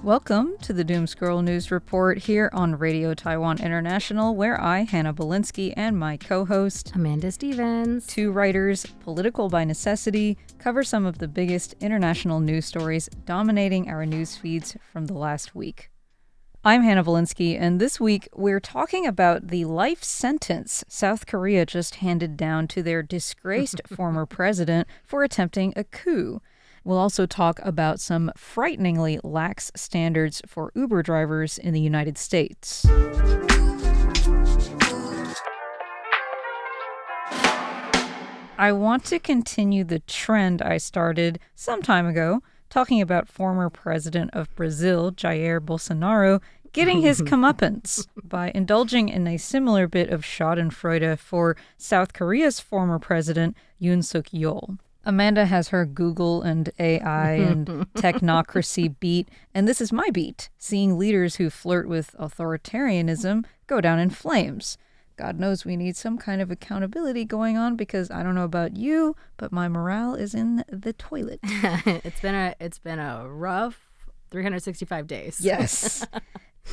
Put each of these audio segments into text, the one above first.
Welcome to the Doom Scroll News Report here on Radio Taiwan International, where I, Hannah Belinsky, and my co-host, Amanda Stevens, two writers, political by necessity, cover some of the biggest international news stories dominating our news feeds from the last week. I'm Hannah Belinsky, and this week we're talking about the life sentence South Korea just handed down to their disgraced former president for attempting a coup. We'll also talk about some frighteningly lax standards for Uber drivers in the United States. I want to continue the trend I started some time ago, talking about former president of Brazil, Jair Bolsonaro, getting his comeuppance by indulging in a similar bit of schadenfreude for South Korea's former president, Yoon Suk Yeol. Amanda has her Google and AI and technocracy beat, and this is my beat, seeing leaders who flirt with authoritarianism go down in flames. God knows we need some kind of accountability going on because I don't know about you, but my morale is in the toilet. It's been a rough 365 days. Yes.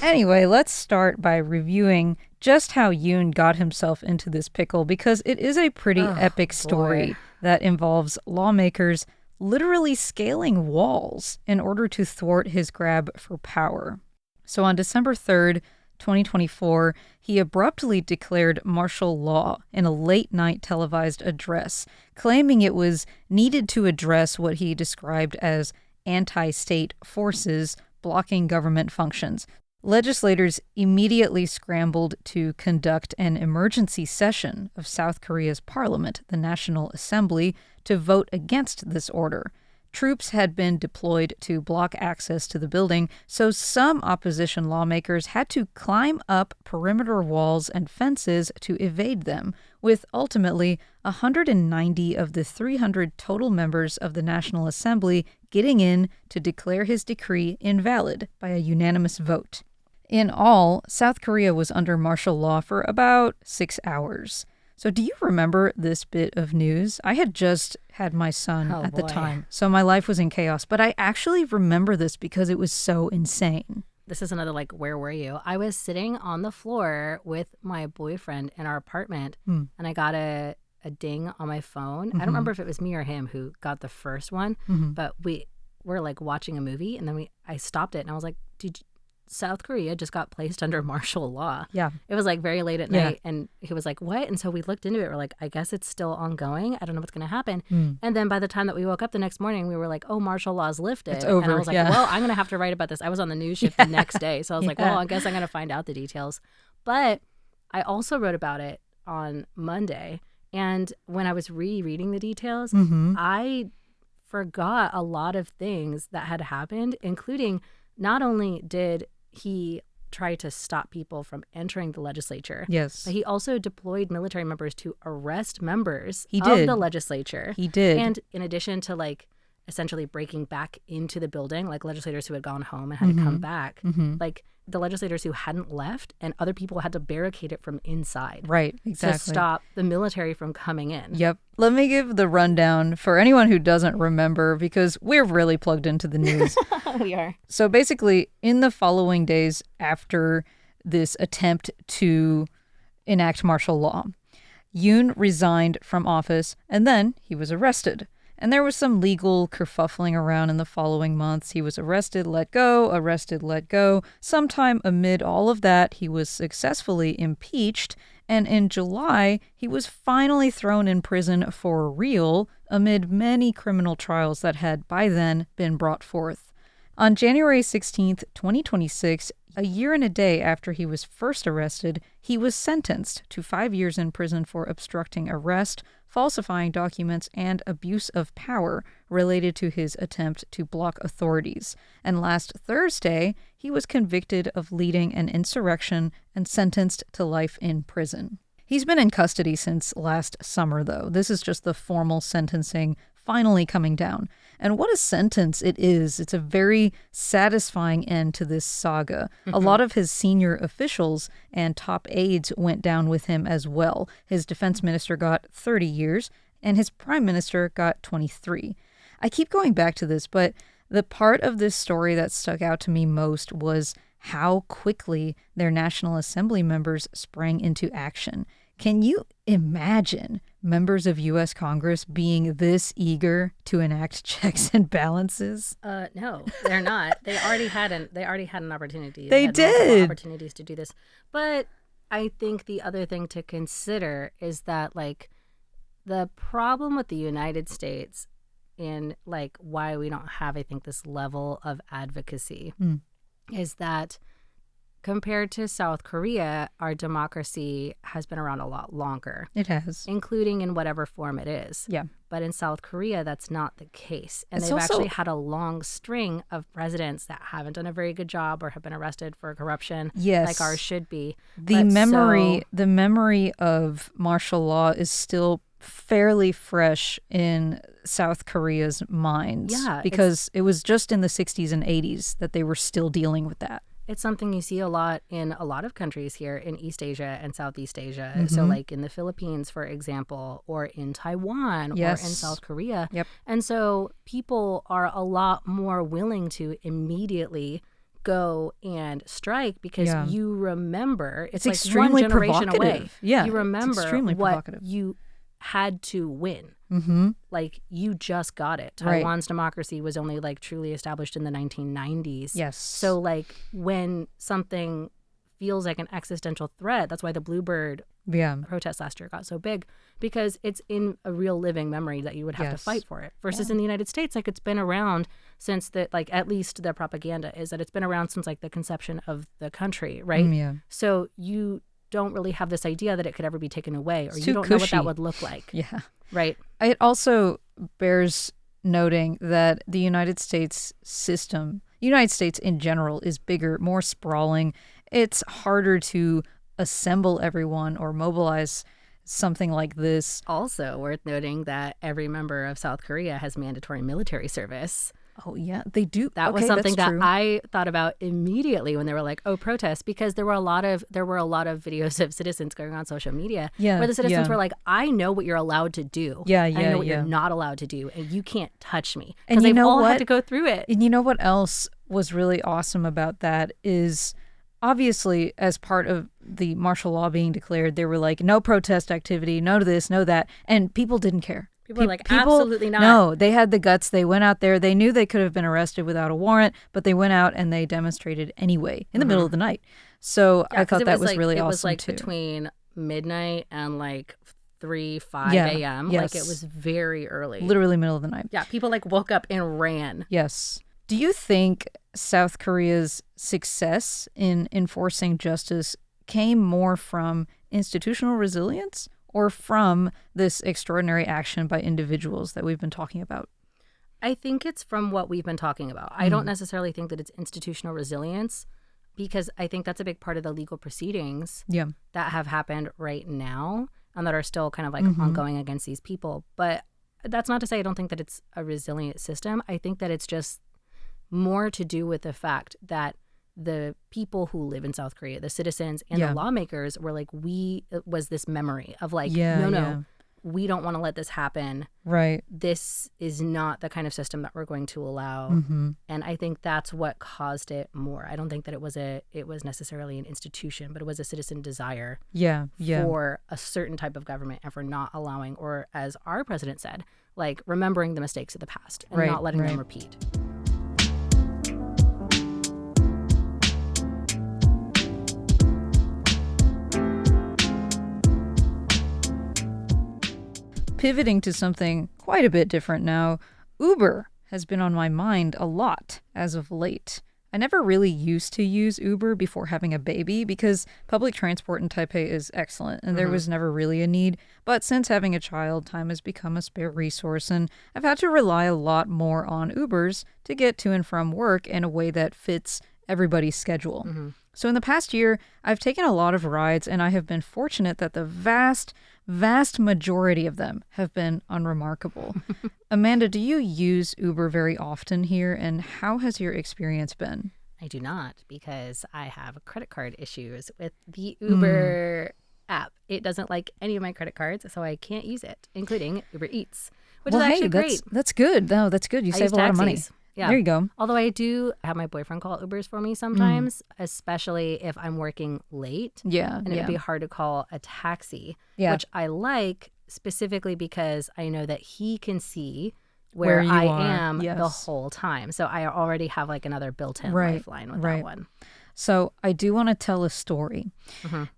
Anyway, let's start by reviewing just how Yoon got himself into this pickle because it is a pretty epic story that involves lawmakers literally scaling walls in order to thwart his grab for power. So on December 3rd, 2024, he abruptly declared martial law in a late-night televised address, claiming it was needed to address what he described as anti-state forces blocking government functions. Legislators immediately scrambled to conduct an emergency session of South Korea's parliament, the National Assembly, to vote against this order. Troops had been deployed to block access to the building, so some opposition lawmakers had to climb up perimeter walls and fences to evade them, with ultimately 190 of the 300 total members of the National Assembly getting in to declare his decree invalid by a unanimous vote. In all, South Korea was under martial law for about 6 hours. So do you remember this bit of news? I had just had my son at the time, so my life was in chaos. But I actually remember this because it was so insane. This is another, where were you? I was sitting on the floor with my boyfriend in our apartment, and I got a ding on my phone. I don't remember if it was me or him who got the first one, but we were, watching a movie, and then I stopped it, and I was like, South Korea just got placed under martial law. Yeah. It was very late at night and he was like, what? And so we looked into it. We're like, I guess it's still ongoing. I don't know what's going to happen. And then by the time that we woke up the next morning, we were like, oh, martial law is lifted. It's over. And I was like, well, I'm going to have to write about this. I was on the news shift the next day. So I was like, well, I guess I'm going to find out the details. But I also wrote about it on Monday. And when I was rereading the details, I forgot a lot of things that had happened, including not only did he tried to stop people from entering the legislature. Yes. But he also deployed military members to arrest members of the legislature. He did. And in addition to essentially breaking back into the building, legislators who had gone home and had to come back, the legislators who hadn't left and other people had to barricade it from inside. Right, exactly. To stop the military from coming in. Yep. Let me give the rundown for anyone who doesn't remember because we're really plugged into the news. We are. So basically, in the following days after this attempt to enact martial law, Yoon resigned from office and then he was arrested. And there was some legal kerfuffling around in the following months. He was arrested, let go, arrested, let go. Sometime amid all of that, he was successfully impeached. And in July, he was finally thrown in prison for real amid many criminal trials that had by then been brought forth. On January 16th, 2026, a year and a day after he was first arrested, he was sentenced to 5 years in prison for obstructing arrest, falsifying documents, and abuse of power related to his attempt to block authorities. And last Thursday, he was convicted of leading an insurrection and sentenced to life in prison. He's been in custody since last summer, though. This is just the formal sentencing finally coming down. And what a sentence it is. It's a very satisfying end to this saga. A lot of his senior officials and top aides went down with him as well. His defense minister got 30 years, and his prime minister got 23. I keep going back to this, but The part of this story that stuck out to me most was how quickly their National Assembly members sprang into action. Can you imagine members of U.S. Congress being this eager to enact checks and balances? No, they're not. They already had an opportunity. They had did. multiple opportunities to do this. But I think the other thing to consider is that, like, the problem with the United States in, like, why we don't have, I think, this level of advocacy is that compared to South Korea, our democracy has been around a lot longer. It has. Including in whatever form it is. Yeah. But in South Korea, that's not the case. And It's they've also actually had a long string of presidents that haven't done a very good job or have been arrested for corruption, Yes. like ours should be. The memory of martial law is still fairly fresh in South Korea's minds. Yeah, because it was just in the 60s and 80s that they were still dealing with that. It's something you see a lot in a lot of countries here in East Asia and Southeast Asia. So like in the Philippines, for example, or in Taiwan or in South Korea. Yep. And so people are a lot more willing to immediately go and strike because you remember it's like extremely one generation away. provocative. Yeah, you remember it's extremely what provocative. you had to win. Like you just got it. Right. Taiwan's democracy was only like truly established in the 1990s. Yes. So like when something feels like an existential threat, that's why the Bluebird protest last year got so big, because it's in a real living memory that you would have to fight for it. Versus in the United States, like it's been around since the, like at least the propaganda is that it's been around since like the conception of the country, right? So you don't really have this idea that it could ever be taken away, or you don't know what that would look like. Yeah. Right. It also bears noting that the United States system, United States in general, is bigger, more sprawling. It's harder to assemble everyone or mobilize something like this. Also worth noting that every member of South Korea has mandatory military service. Oh, yeah, they do. That was something that I thought about immediately when they were like, oh, protest, because there were a lot of videos of citizens going on social media where the citizens were like, I know what you're allowed to do. I know what you're not allowed to do, and you can't touch me. Because they've all had to go through it. And you know what else was really awesome about that is, obviously, as part of the martial law being declared, they were like, no protest activity, no to this, no that, and people didn't care. People were like, absolutely not. No, they had the guts. They went out there. They knew they could have been arrested without a warrant, but they went out and they demonstrated anyway in the middle of the night. So I thought that was really awesome, too. It was like between midnight and like 5 a.m. Yes. Like it was very early. Literally middle of the night. Yeah, people like woke up and ran. Yes. Do you think South Korea's success in enforcing justice came more from institutional resilience or from this extraordinary action by individuals that we've been talking about? I think it's from what we've been talking about. I don't necessarily think that it's institutional resilience, because I think that's a big part of the legal proceedings that have happened right now and that are still kind of like ongoing against these people. But that's not to say I don't think that it's a resilient system. I think that it's just more to do with the fact that the people who live in South Korea, the citizens and the lawmakers, were like, it was this memory of like, no, we don't want to let this happen. Right. This is not the kind of system that we're going to allow. And I think that's what caused it more. I don't think that it was necessarily an institution, but it was a citizen desire for a certain type of government and for not allowing, or as our president said, like remembering the mistakes of the past and not letting them repeat. Pivoting to something quite a bit different now, Uber has been on my mind a lot as of late. I never really used to use Uber before having a baby because public transport in Taipei is excellent and there was never really a need. But since having a child, time has become a spare resource and I've had to rely a lot more on Ubers to get to and from work in a way that fits everybody's schedule. So in the past year, I've taken a lot of rides and I have been fortunate that the vast majority of them have been unremarkable. Amanda, do you use Uber very often here, and how has your experience been? I do not, because I have credit card issues with the Uber app. It doesn't like any of my credit cards, so I can't use it, including Uber Eats, which is actually great. That's good. No, that's good. You save a lot of money. Yeah. There you go. Although I do have my boyfriend call Ubers for me sometimes, especially if I'm working late. Yeah. And it would be hard to call a taxi, Yeah. which I like specifically because I know that he can see Where where you I are. am the Yes. whole time. So I already have like another built-in Right, lifeline with right. that one. So I do want to tell a story. Mhm.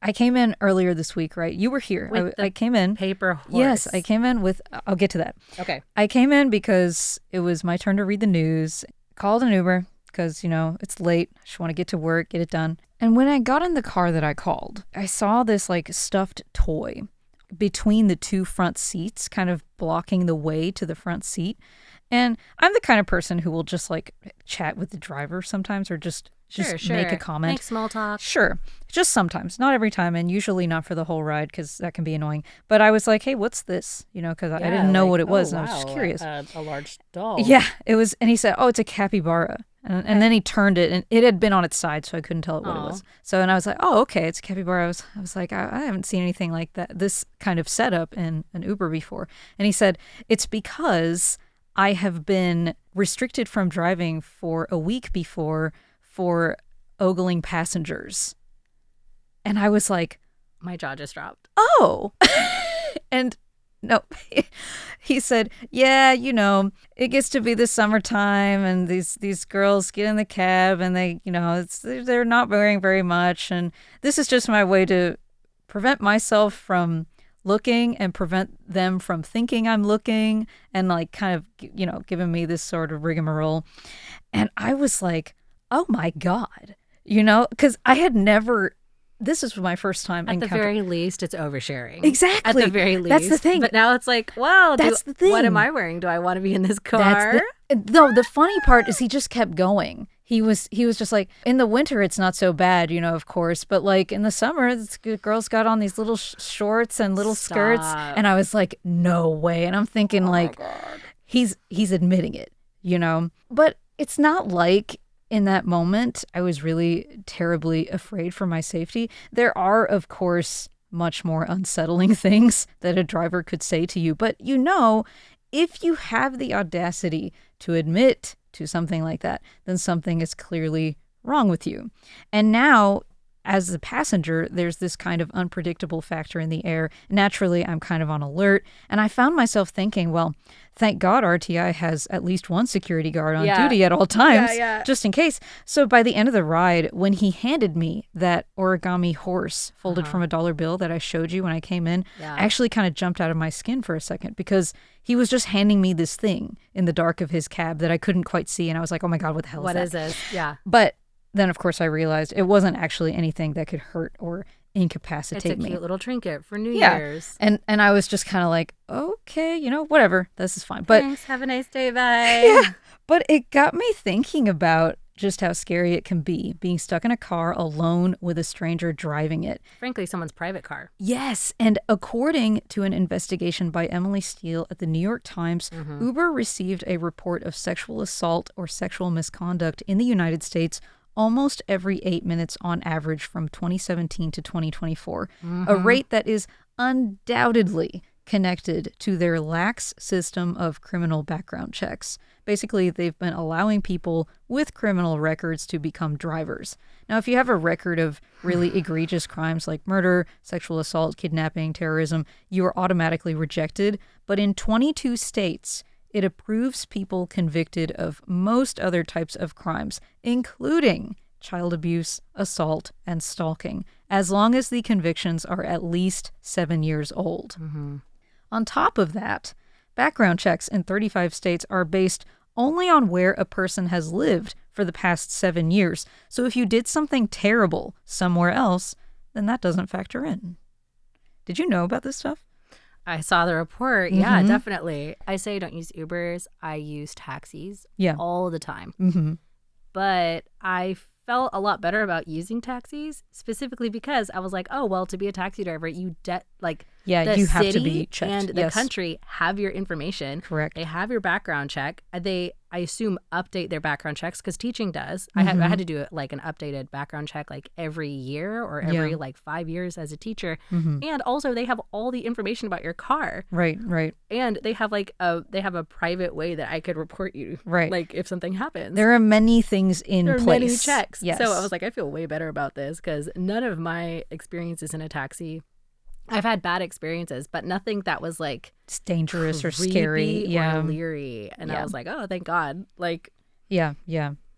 I came in earlier this week, right? You were here. With I came in. Paper horse. Yes, I came in with, I'll get to that. Okay. I came in because it was my turn to read the news, called an Uber because, it's late. I just want to get to work, get it done. And when I got in the car that I called, I saw this like stuffed toy between the two front seats, kind of blocking the way to the front seat. And I'm the kind of person who will just like chat with the driver sometimes or just make a comment. Make small talk. Sure. Just sometimes, not every time, and usually not for the whole ride because that can be annoying. But I was like, hey, what's this? Because I didn't know what it was, and I was just curious. A large doll. Yeah, it was, and he said, oh, it's a capybara. And then he turned it, and it had been on its side, so I couldn't tell what it was. So, and I was like, oh, okay, it's a capybara. I was like, I haven't seen anything like that, this kind of setup in an Uber before. And he said, it's because I have been restricted from driving for a week before for ogling passengers. And I was like, my jaw just dropped. oh. And no, he said, yeah, it gets to be the summertime and these girls get in the cab and they, they're not wearing very much. And this is just my way to prevent myself from looking and prevent them from thinking I'm looking and like kind of, giving me this sort of rigmarole. And I was like, oh my God, because I had never, this is my first time. At the very least, it's oversharing. Exactly. At the very least. That's the thing. But now it's like, wow, that's the thing. What am I wearing? Do I want to be in this car? No, the funny part is he just kept going. He was just like, in the winter, it's not so bad, of course. But like in the summer, the girls got on these little shorts and little skirts. And I was like, no way. And I'm thinking he's admitting it, But it's not like in that moment, I was really terribly afraid for my safety. There are, of course, much more unsettling things that a driver could say to you. But if you have the audacity to admit to something like that, then something is clearly wrong with you. And now, as the passenger, there's this kind of unpredictable factor in the air. Naturally, I'm kind of on alert. And I found myself thinking, well, thank God RTI has at least one security guard on duty at all times, just in case. So by the end of the ride, when he handed me that origami horse folded from a dollar bill that I showed you when I came in, I actually kind of jumped out of my skin for a second because he was just handing me this thing in the dark of his cab that I couldn't quite see. And I was like, oh my God, what the hell is that? What is this? Yeah. But then, of course, I realized it wasn't actually anything that could hurt or incapacitate me. It's a cute little trinket for New Year's. And I was just kind of like, okay, whatever. This is fine. But thanks. Have a nice day. Bye. Yeah. But it got me thinking about just how scary it can be being stuck in a car alone with a stranger driving it. Frankly, someone's private car. Yes. And according to an investigation by Emily Steele at the New York Times, Uber received a report of sexual assault or sexual misconduct in the United States almost every 8 minutes on average from 2017 to 2024, a rate that is undoubtedly connected to their lax system of criminal background checks. Basically, they've been allowing people with criminal records to become drivers. Now, if you have a record of really egregious crimes like murder, sexual assault, kidnapping, terrorism, you are automatically rejected. But in 22 states, it approves people convicted of most other types of crimes, including child abuse, assault, and stalking, as long as the convictions are at least 7 years old. On top of that, background checks in 35 states are based only on where a person has lived for the past 7 years. So if you did something terrible somewhere else, then that doesn't factor in. Did you know about this stuff? I saw the report. Yeah, definitely. I say don't use Ubers. I use taxis all the time. But I felt a lot better about using taxis, specifically because I was like, oh, well, to be a taxi driver, Yeah, the you have to city be checked. and the country have your information. Correct. They have your background check. They, I assume, update their background checks because teaching does. I had to do like an updated background check like every year or every like 5 years as a teacher. And also they have all the information about your car. Right. And they have like a private way that I could report you. Right. Like if something happens. There are many things in there are place. many checks. Yes. So I was like, I feel way better about this because none of my experiences in a taxi, I've had bad experiences, but nothing that was like it's dangerous or creepy scary. or leery. And I was like, oh, thank God. Like, yeah.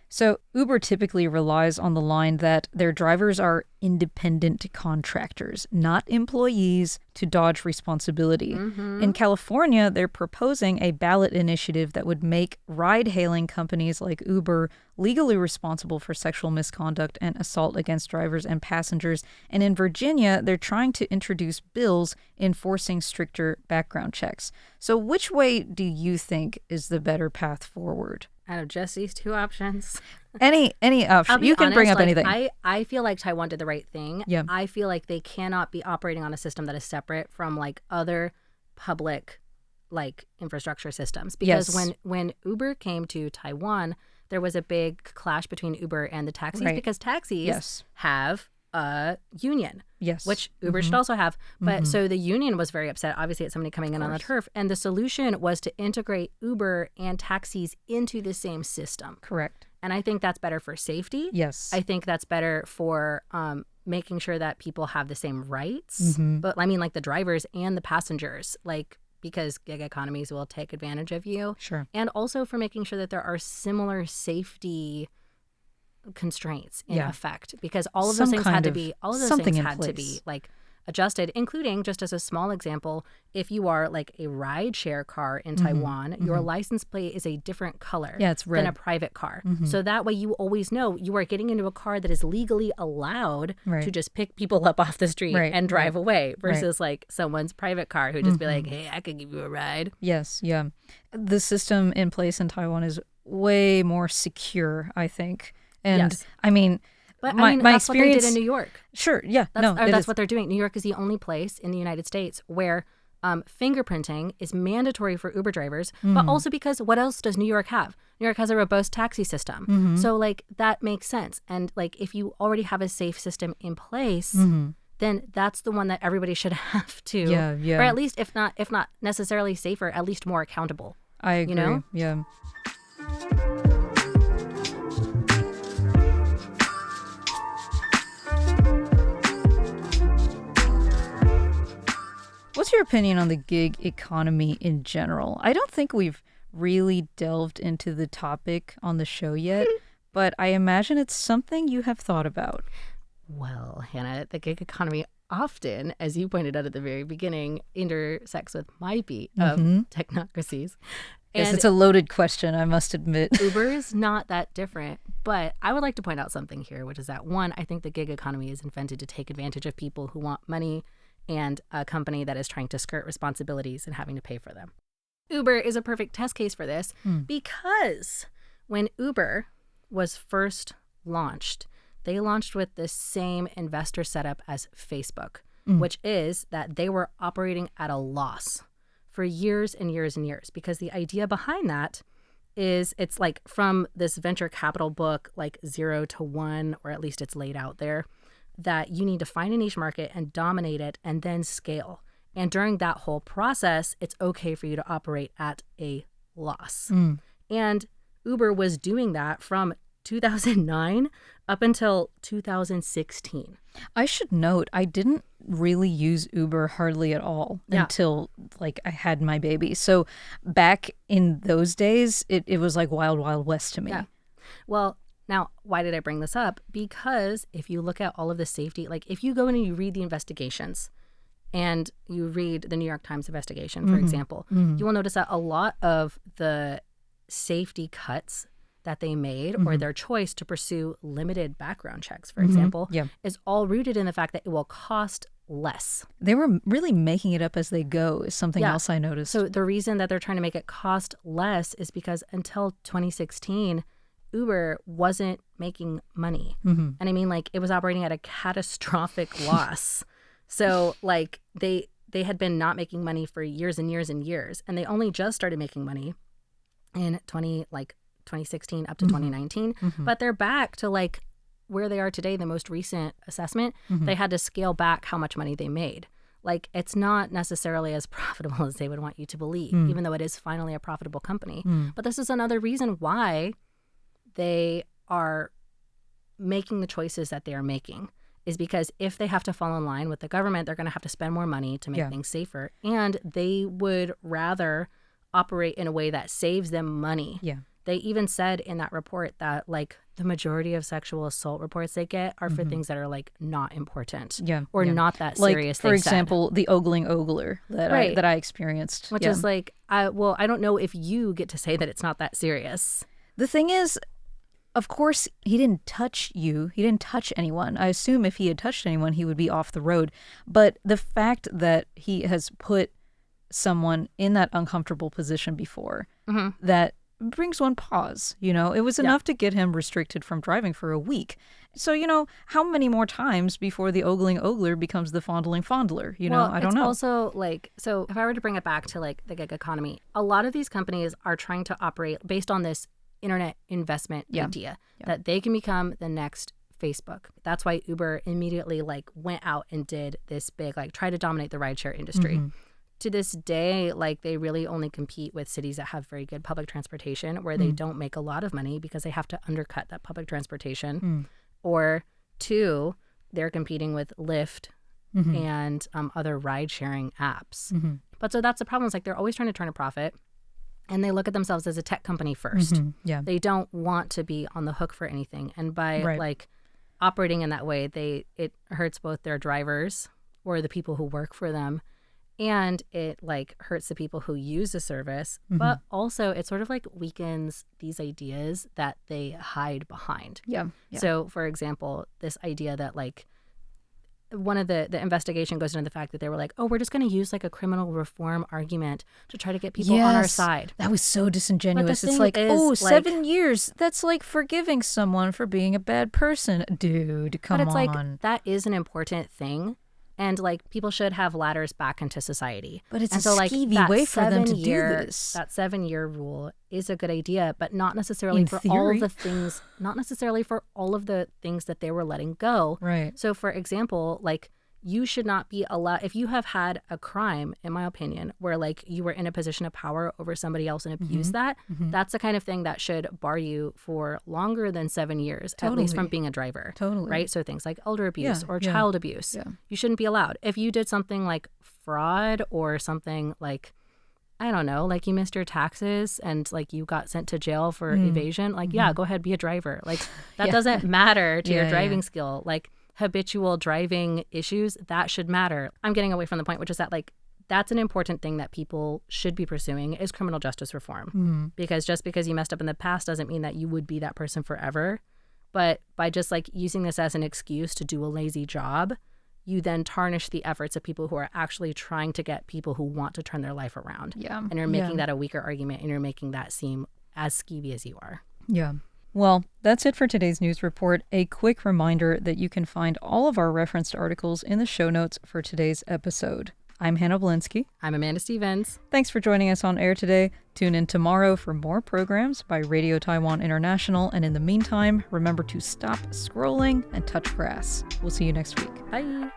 So Uber typically relies on the line that their drivers are independent contractors, not employees, to dodge responsibility. In California, they're proposing a ballot initiative that would make ride-hailing companies like Uber legally responsible for sexual misconduct and assault against drivers and passengers. And in Virginia, they're trying to introduce bills enforcing stricter background checks. So which way do you think is the better path forward? Out of just these two options. Any option. You can bring up anything. I feel like Taiwan did the right thing. Yeah. I feel like they cannot be operating on a system that is separate from like other public like infrastructure systems. Because when Uber came to Taiwan, there was a big clash between Uber and the taxis because taxis have a union. Yes. Which Uber should also have. But so the union was very upset, obviously, at somebody coming in on the turf. And the solution was to integrate Uber and taxis into the same system. Correct. And I think that's better for safety. Yes. I think that's better for making sure that people have the same rights. But I mean, like the drivers and the passengers, like because gig economies will take advantage of you. Sure. And also for making sure that there are similar safety constraints in effect, because all of those things had to be like adjusted, including, just as a small example, if you are like a ride share car in Taiwan, your license plate is a different color it's red. than a private car. So that way you always know you are getting into a car that is legally allowed to just pick people up off the street and drive away versus like someone's private car who just be like, hey, I could give you a ride. Yes. Yeah. The system in place in Taiwan is way more secure, I think. And I mean, but my that's experience, what they did in New York. Sure, yeah, that's what they're doing. New York is the only place in the United States where fingerprinting is mandatory for Uber drivers, but also because what else does New York have? New York has a robust taxi system. So like that makes sense. And like if you already have a safe system in place, then that's the one that everybody should have to, or at least if not necessarily safer, at least more accountable. I agree. You know? Yeah. What's your opinion on the gig economy in general? I don't think we've really delved into the topic on the show yet, but I imagine it's something you have thought about. Well, Hannah, the gig economy often, as you pointed out at the very beginning, intersects with my beat of technocracies. Yes, it's a loaded question, I must admit. Uber is not that different, but I would like to point out something here, which is that, one, I think the gig economy is invented to take advantage of people who want money and a company that is trying to skirt responsibilities and having to pay for them. Uber is a perfect test case for this because when Uber was first launched, they launched with the same investor setup as Facebook, which is that they were operating at a loss for years and years and years, because the idea behind that is it's like from this venture capital book, like 0 to 1, or at least it's laid out there, that you need to find a niche market and dominate it and then scale. And during that whole process, it's okay for you to operate at a loss. And Uber was doing that from 2009 up until 2016. I should note, I didn't really use Uber hardly at all until like I had my baby. So back in those days, it was like wild, wild west to me. Yeah. Well, now, why did I bring this up? Because if you look at all of the safety, like if you go in and you read the investigations and you read the New York Times investigation, for example, you will notice that a lot of the safety cuts that they made or their choice to pursue limited background checks, for example, is all rooted in the fact that it will cost less. They were really making it up as they go is something else I noticed. So the reason that they're trying to make it cost less is because until 2016, Uber wasn't making money. And I mean, like, it was operating at a catastrophic loss. So, like, they had been not making money for years and years and years. And they only just started making money in 2016 up to 2019. But they're back to like where they are today, the most recent assessment. They had to scale back how much money they made. Like, it's not necessarily as profitable as they would want you to believe, even though it is finally a profitable company. But this is another reason why they are making the choices that they are making, is because if they have to fall in line with the government, they're going to have to spend more money to make things safer. And they would rather operate in a way that saves them money. They even said in that report that like the majority of sexual assault reports they get are for things that are like not important or not that serious. Like, for example, the ogler that I experienced. Which is like, I don't know if you get to say that it's not that serious. The thing is, of course, he didn't touch you. He didn't touch anyone. I assume if he had touched anyone, he would be off the road. But the fact that he has put someone in that uncomfortable position before, that brings one pause. You know, it was enough to get him restricted from driving for a week. So, you know, how many more times before the ogler becomes the fondling fondler? You know, I don't know. It's also like, so if I were to bring it back to like the gig economy, a lot of these companies are trying to operate based on this internet investment idea that they can become the next Facebook. That's why Uber immediately like went out and did this big, like try to dominate the rideshare industry. To this day, like they really only compete with cities that have very good public transportation where they don't make a lot of money because they have to undercut that public transportation. Or two, they're competing with Lyft and other ride sharing apps. But so that's the problem. It's like they're always trying to turn a profit and they look at themselves as a tech company first. They don't want to be on the hook for anything. And by like operating in that way, it hurts both their drivers or the people who work for them, and it like hurts the people who use the service, but also it sort of like weakens these ideas that they hide behind. So for example, this idea that like one of the investigation goes into the fact that they were like, oh, we're just going to use like a criminal reform argument to try to get people on our side. That was so disingenuous. It's like, oh, 7 years. That's like forgiving someone for being a bad person. Dude, come on. But it's like, that is an important thing. And like people should have ladders back into society. But it's a skeevy way for them to do this. That 7-year rule is a good idea, but not necessarily for all of the things, not necessarily for all of the things that they were letting go. Right. So for example, like you should not be allowed, if you have had a crime, in my opinion, where like you were in a position of power over somebody else and abused that, that's the kind of thing that should bar you for longer than 7 years, at least from being a driver. Right? So things like elder abuse or child abuse, you shouldn't be allowed. If you did something like fraud or something like, I don't know, like you missed your taxes and like you got sent to jail for evasion, like, go ahead, be a driver. Like that doesn't matter to your driving skill. Like habitual driving issues, that should matter. I'm getting away from the point, which is that like that's an important thing that people should be pursuing is criminal justice reform. Because just because you messed up in the past doesn't mean that you would be that person forever. But by just like using this as an excuse to do a lazy job, you then tarnish the efforts of people who are actually trying to get people who want to turn their life around. And you're making that a weaker argument, and you're making that seem as skeevy as you are. Well, that's it for today's news report. A quick reminder that you can find all of our referenced articles in the show notes for today's episode. I'm Hannah Blinsky. I'm Amanda Stevens. Thanks for joining us on air today. Tune in tomorrow for more programs by Radio Taiwan International. And in the meantime, remember to stop scrolling and touch grass. We'll see you next week. Bye.